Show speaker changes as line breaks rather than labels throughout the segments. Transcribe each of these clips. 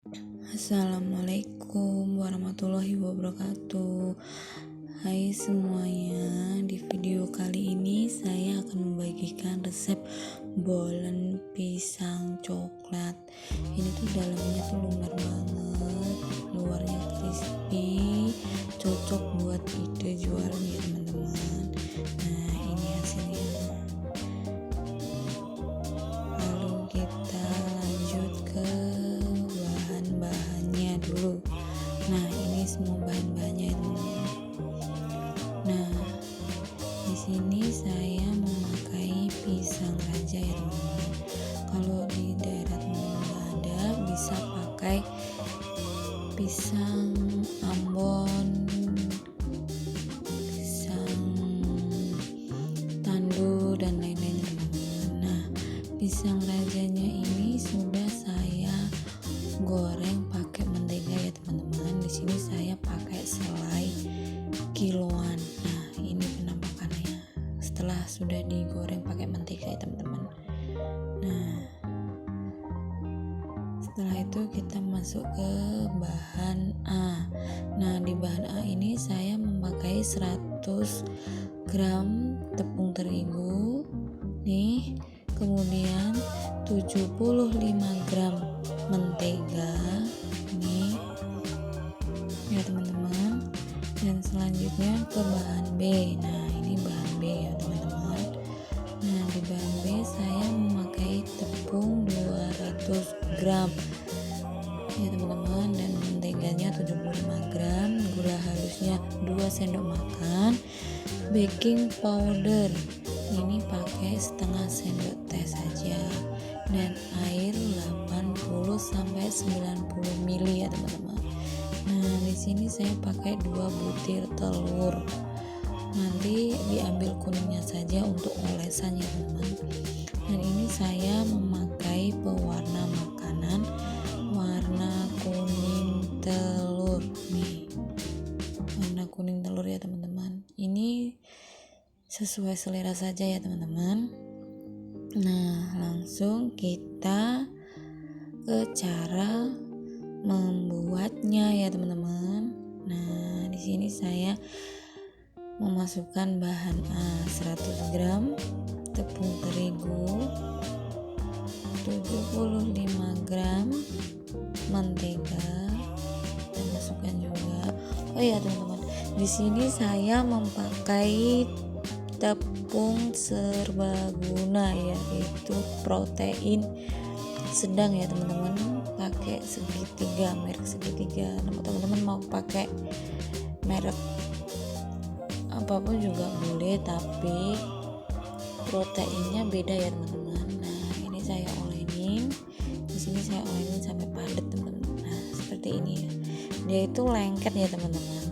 Assalamualaikum warahmatullahi wabarakatuh. Hai semuanya, di video kali ini saya akan membagikan resep bolen pisang coklat. Ini tuh dalamnya tuh lumer banget, luarnya crispy, cocok buat ide jualan ya teman-teman. Nah, ini hasilnya. Lalu kita lanjut ke bahan-bahannya dulu. Nah, ini semua bahan-bahannya itu. Nah, di sini saya memakai pisang raja ya teman-teman. Kalau di daerah teman-teman nggak ada, bisa pakai pisang Ambon, pisang tandu dan lain-lain teman-teman. Nah, pisang rajanya ini sudah saya goreng pakai mentega ya teman-teman. Di sini saya pakai selai kiloan. Nah, ini penampakannya setelah sudah digoreng pakai mentega ya teman-teman. Nah, setelah itu kita masuk ke bahan A. Nah, di bahan A ini saya memakai 100 gram tepung terigu nih, kemudian 75 gram mentega nih ya teman-teman. Dan selanjutnya ke bahan B. Nah, ini bahan B ya teman-teman. Nah, di bahan B saya memakai tepung 200 gram ya teman-teman, dan menteganya 75 gram, gula halusnya 2 sendok makan, baking powder ini pakai setengah sendok teh saja, dan air 80 sampai 90 ml ya teman-teman. Nah, di sini saya pakai 2 butir telur. Nanti diambil kuningnya saja untuk olesannya teman-teman. Dan ini saya memakai pewarna makanan warna kuning telur nih, warna kuning telur ya teman-teman. Ini sesuai selera saja ya teman-teman. Nah, langsung kita ke cara membuatnya ya teman-teman. Nah, di sini saya memasukkan bahan A 100 gram tepung terigu, 75 gram mentega, dan masukkan juga. Oh ya teman-teman, di sini saya memakai tepung serbaguna, yaitu protein sedang ya teman-teman, pakai segitiga, merek segitiga. Teman-teman mau pakai merek apapun juga boleh, tapi proteinnya beda ya teman-teman. Nah, ini saya olenin. Di sini saya olenin sampai padat teman-teman. Nah, seperti ini ya. Dia itu lengket ya teman-teman.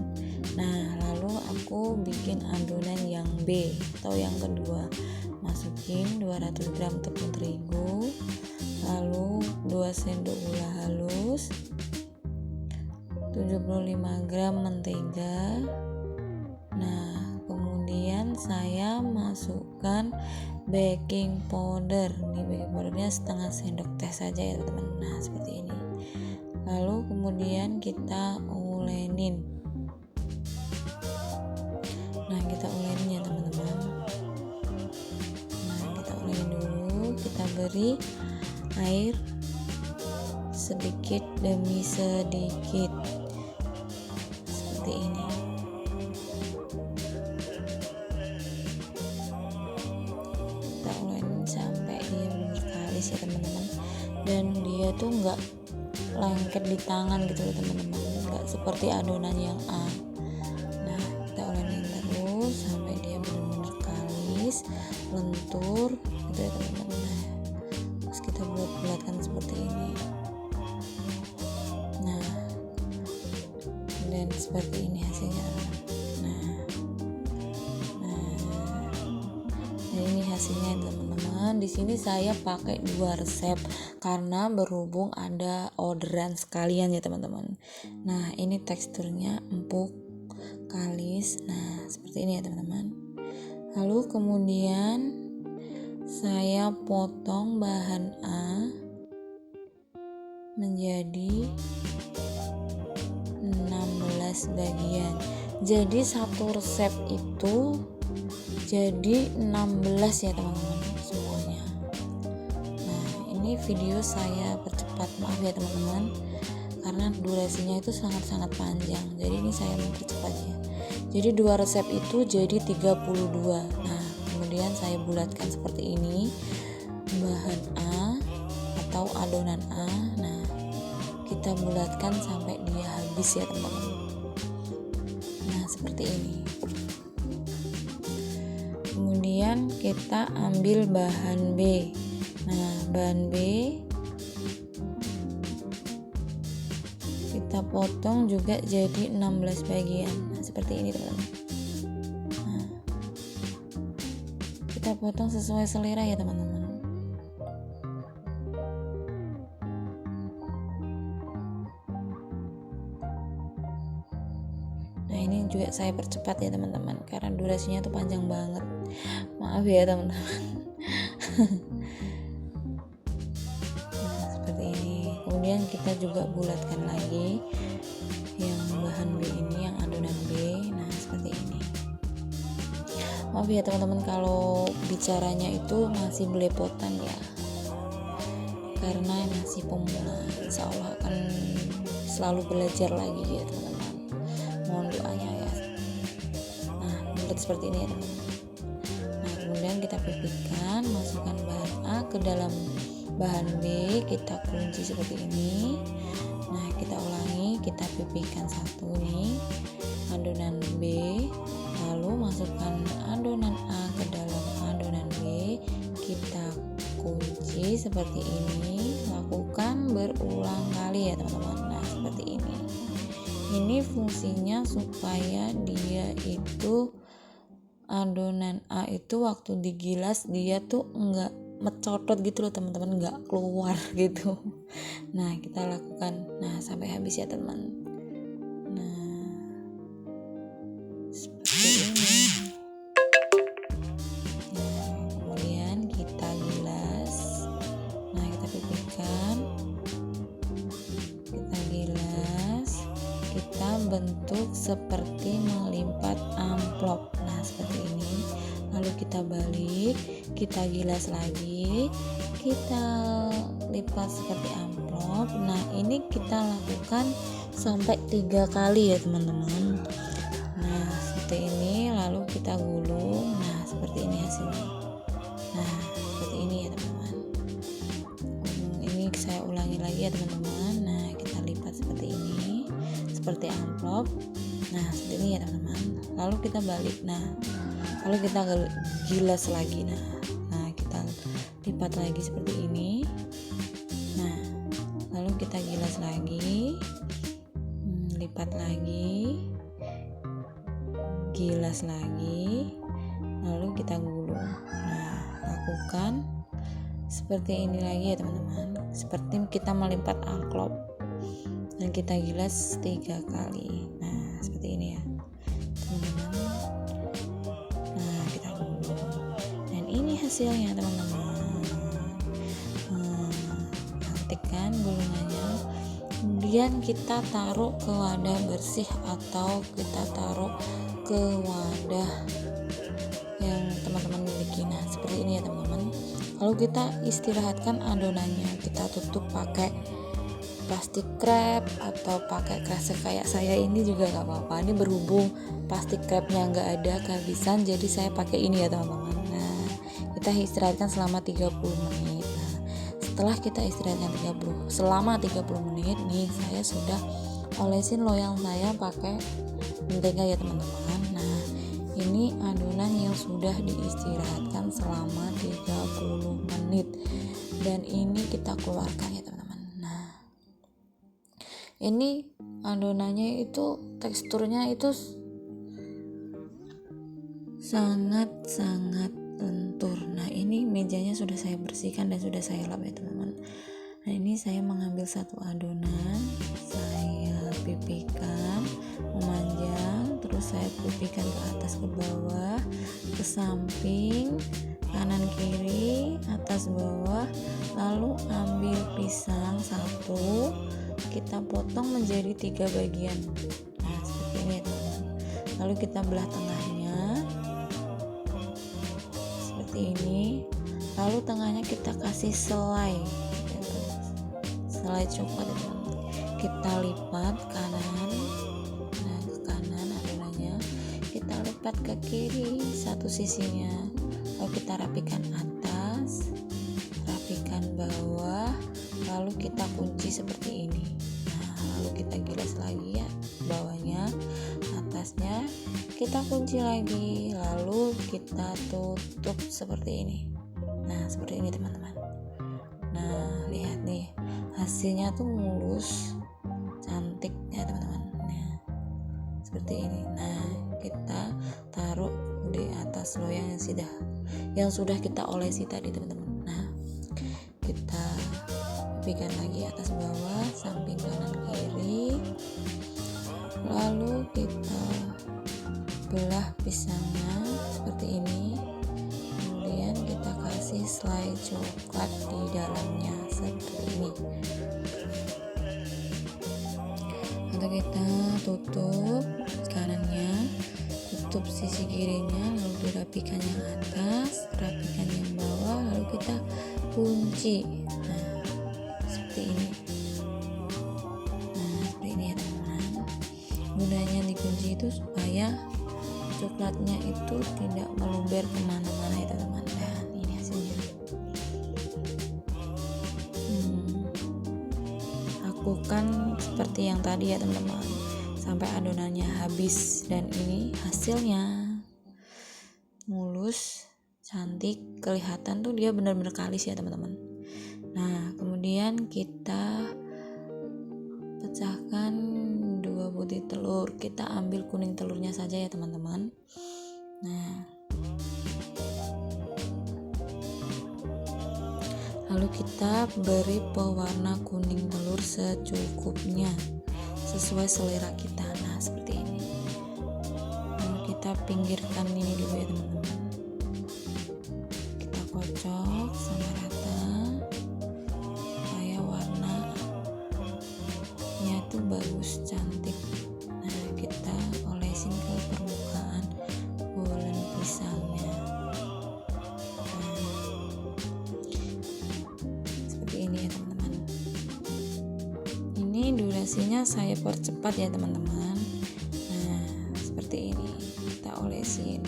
Nah, lalu aku bikin adonan yang B atau yang kedua. Masukin 200 gram tepung terigu, lalu 2 sendok gula halus, 75 gram mentega. Nah, kemudian saya masukkan baking powder. Ini baking powdernya setengah sendok teh saja ya teman-teman. Nah, seperti ini. Lalu kemudian kita ulenin. Nah, kita ulenin ya teman-teman. Nah, kita ulenin dulu. Kita beri air sedikit demi sedikit seperti ini. Kita ulenin sampai dia benar kalis ya teman-teman, dan dia tuh nggak lengket di tangan gitu loh teman-teman, nggak seperti adonan yang A. Nah, kita ulenin terus sampai dia benar-benar kalis, lentur gitu ya teman-teman. Nah, terus kita bulat-bulatkan seperti ini. Nah, dan seperti ini hasilnya. Nah, ini hasilnya teman-teman. Di sini saya pakai 2 resep karena berhubung ada orderan sekalian ya teman-teman. Nah, ini teksturnya empuk, kalis. Nah, seperti ini ya teman-teman. Lalu kemudian saya potong bahan A menjadi 16 bagian. Jadi satu resep itu jadi 16 ya teman-teman semuanya. Nah, ini video saya percepat, maaf ya teman-teman, karena durasinya itu sangat-sangat panjang. Jadi ini saya mempercepat ya. Jadi 2 resep itu jadi 32. Nah, kemudian saya bulatkan seperti ini. Bahan A atau adonan A. Nah, kita bulatkan sampai dia habis ya teman-teman. Nah, seperti ini. Kemudian kita ambil bahan B. Nah, bahan B kita potong juga jadi 16 bagian. Nah, seperti ini teman-teman. Nah, kita potong sesuai selera ya teman-teman. Nah, ini juga saya percepat ya teman-teman karena durasinya tuh panjang banget. Maaf ya teman-teman. Nah, seperti ini. Kemudian kita juga bulatkan lagi yang bahan B ini, yang adonan B. Nah, seperti ini. Maaf ya teman-teman kalau bicaranya itu masih belepotan ya, karena masih pemula. Insya Allah akan selalu belajar lagi ya teman-teman. Mohon doanya ya. Nah, bulat seperti ini ya teman-teman. Nah, kemudian kita pipihkan, masukkan bahan A ke dalam bahan B, kita kunci seperti ini. Nah, kita ulangi, kita pipihkan satu nih adonan B, lalu masukkan adonan A ke dalam adonan B, kita kunci seperti ini. Lakukan berulang kali ya teman-teman. Nah, seperti ini. Ini fungsinya supaya dia itu adonan A itu waktu digilas dia tuh enggak mecotot gitu loh teman-teman, enggak keluar gitu. Nah, kita lakukan sampai habis ya teman. Nah, seperti ini. Nah, kemudian kita gilas. Nah, kita pipihkan, kita gilas, kita bentuk seperti melipat amplop. Nah, seperti ini. Lalu kita balik, kita gilas lagi, kita lipat seperti amplop. Nah, ini kita lakukan sampai 3 kali ya teman-teman. Nah, seperti ini. Lalu kita gulung. Nah, seperti ini hasilnya. Nah, seperti ini ya teman-teman. Ini saya ulangi lagi ya teman-teman. Nah, kita lipat seperti ini, seperti amplop. Nah, seperti ini ya teman-teman. Lalu kita balik. Nah, lalu kita gilas lagi. Nah, kita lipat lagi seperti ini. Nah, lalu kita gilas lagi, lipat lagi, gilas lagi, lalu kita gulung. Nah, lakukan seperti ini lagi ya teman-teman, seperti kita melipat amplop, dan kita gilas 3 kali. Nah, seperti ini ya teman-teman. Nah, kita gulung, dan ini hasilnya teman-teman. Cantik kan gulungannya. Kemudian kita taruh ke wadah bersih atau kita taruh ke wadah yang teman-teman miliki. Nah, seperti ini ya teman-teman. Lalu kita istirahatkan adonannya, kita tutup pakai plastik wrap atau pakai kresek kayak saya ini juga nggak apa-apa. Ini berhubung plastik wrapnya nggak ada, kehabisan, jadi saya pakai ini ya teman-teman. Nah, kita istirahatkan selama 30 menit. Nah, setelah kita istirahatkan selama 30 menit nih, saya sudah olesin loyang saya pakai mentega ya teman-teman. Nah, ini adonan yang sudah diistirahatkan selama 30 menit, dan ini kita keluarkan ya teman-teman. Nah, ini adonannya itu teksturnya itu sangat-sangat lentur. Nah, ini mejanya sudah saya bersihkan dan sudah saya lap ya teman-teman. Nah, ini saya mengambil satu adonan, saya pipihkan memanjang, terus saya pipihkan ke atas, ke bawah, ke samping, kanan kiri, atas bawah, Lalu ambil pisang satu, kita potong menjadi 3 bagian. Nah, seperti ini ya teman-teman. Lalu kita belah tengahnya seperti ini. Lalu tengahnya kita kasih selai, selai coklat ya teman-teman. Kita lipat kanan, nah ke kanan adonannya, kita lipat ke kiri satu sisinya. Lalu kita rapikan atas, rapikan bawah, lalu kita kunci seperti ini. Nah, lalu kita gilas lagi ya bawahnya, atasnya kita kunci lagi, lalu kita tutup seperti ini. Nah, seperti ini teman-teman. Nah, lihat nih, hasilnya tuh mulus, cantik ya teman-teman. Nah, seperti ini. Nah, kita taruh di atas loyang yang sudah kita olesi tadi teman-teman. Nah, kita rapikan lagi atas bawah, samping kanan kiri. Lalu kita belah pisangnya seperti ini. Kemudian kita kasih selai coklat di dalamnya seperti ini. Lalu kita tutup kanannya, tutup sisi kirinya, lalu dirapikan yang atas, rapikan yang bawah, lalu kita kunci. Nah, seperti ini. Nah, seperti ini ya teman-teman. Gunanya dikunci itu supaya coklatnya itu tidak meluber kemana-mana ya teman-teman. Dan ini hasilnya. Lakukan seperti yang tadi ya teman-teman, sampai adonannya habis. Dan ini hasilnya mulus, cantik, kelihatan tuh dia benar-benar kalis ya teman-teman. Nah, kemudian kita pecahkan 2 butir telur. Kita ambil kuning telurnya saja ya teman-teman. Nah, lalu kita beri pewarna kuning telur secukupnya, sesuai selera kita. Nah, seperti ini. Lalu kita pinggirkan ini dulu ya teman-teman. Kita kocok sampai rata supaya warnanya itu bagus, cantik. Nah, kita olesin ke permukaan bulan pisangnya. Ini ya teman-teman. Ini durasinya saya percepat ya teman-teman. Nah, seperti ini. Kita olesin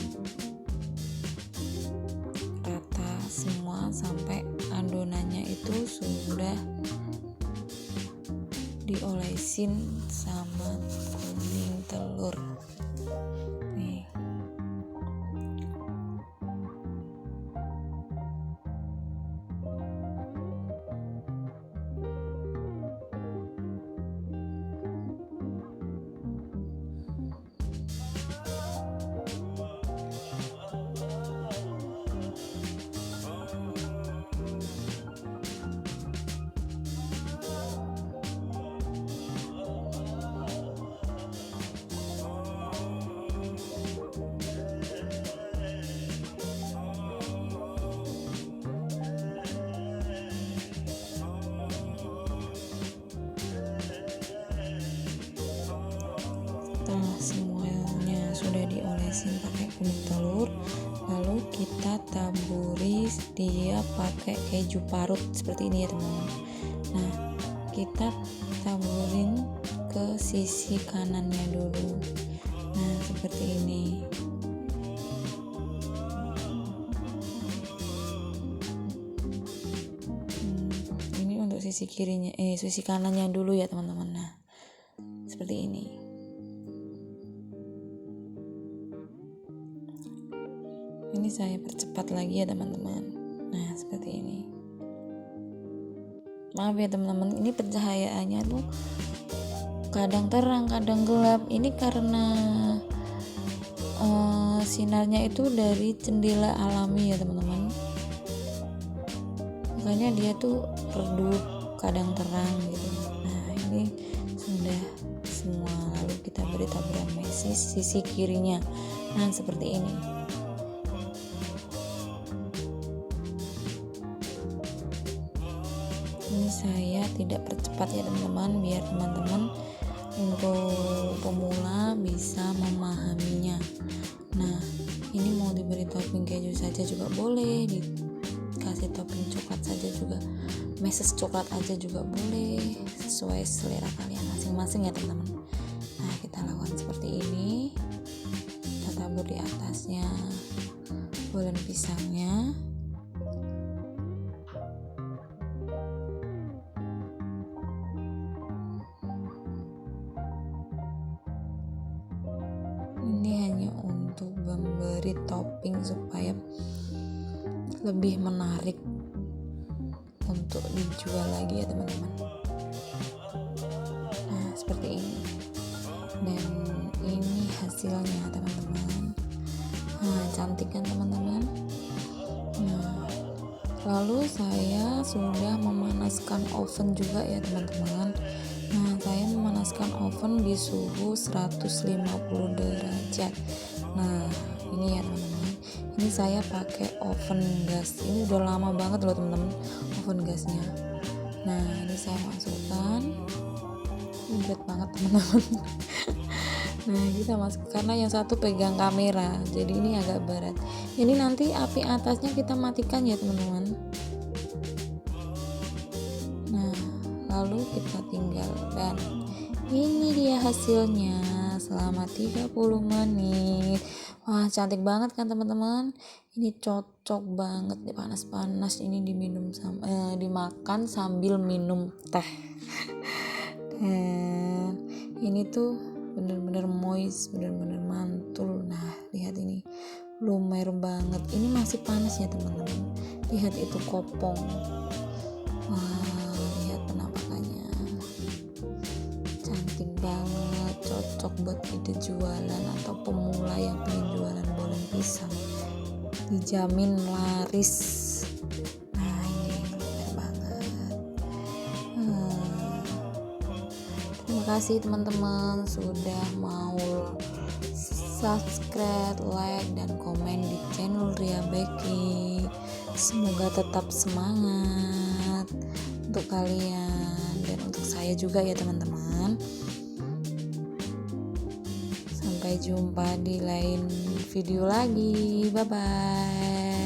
rata semua sampai adonannya itu sudah diolesin sama kuning telur. Nih. Setelah semuanya sudah diolesin pakai kuning telur, lalu kita taburi dia pakai keju parut seperti ini ya teman-teman. Nah, kita taburin ke sisi kanannya dulu. Nah, seperti ini. Ini untuk sisi kirinya, sisi kanannya dulu ya teman-teman. Nah, seperti ini. Ini saya percepat lagi ya teman-teman. Nah, seperti ini. Maaf ya teman-teman, ini pencahayaannya tuh kadang terang, kadang gelap. Ini karena sinarnya itu dari jendela alami ya teman-teman. Makanya dia tuh redup, kadang terang gitu. Nah, ini sudah semua. Lalu kita beri taburan mesis sisi kirinya. Nah, seperti ini. cepat ya teman-teman, biar teman-teman untuk pemula bisa memahaminya. Nah, ini mau diberi topping keju saja juga boleh, dikasih topping coklat saja juga, meses coklat aja juga boleh, sesuai selera kalian masing-masing ya teman-teman. Nah, kita lakukan seperti ini. Kita tabur di atasnya bolen pisangnya. Ini hanya untuk memberi topping supaya lebih menarik untuk dijual lagi ya teman-teman. Nah, seperti ini. Dan ini hasilnya teman-teman. Nah, cantik kan teman-teman? Nah, lalu saya sudah memanaskan oven juga ya teman-teman. Nah, saya memanaskan oven di suhu 150 derajat. Nah, ini ya teman-teman. Ini saya pakai oven gas. Ini udah lama banget loh teman-teman oven gasnya. Nah, ini saya masukkan. Ini berat banget teman-teman. Nah, kita masuk karena yang satu pegang kamera, jadi ini agak berat. Ini nanti api atasnya kita matikan ya teman-teman. Nah, lalu kita tinggalkan. Ini dia hasilnya selama 30 menit. Wah, cantik banget kan teman-teman? Ini cocok banget nih, panas-panas ini dimakan sambil minum teh. Dan ini tuh bener-bener moist, bener-bener mantul. Nah, lihat ini lumer banget. Ini masih panas ya teman-teman. Lihat itu kopong. Wah, lihat penampakannya. Cantik banget, cocok buat ide jualan atau pemula yang pengen jualan bolen pisang. Dijamin laris. Nah, ini lumer banget. Terima kasih teman-teman sudah mau subscribe, like, dan komen di channel Ria Becky. Semoga tetap semangat untuk kalian dan untuk saya juga ya teman-teman. Sampai jumpa di lain video lagi. Bye bye.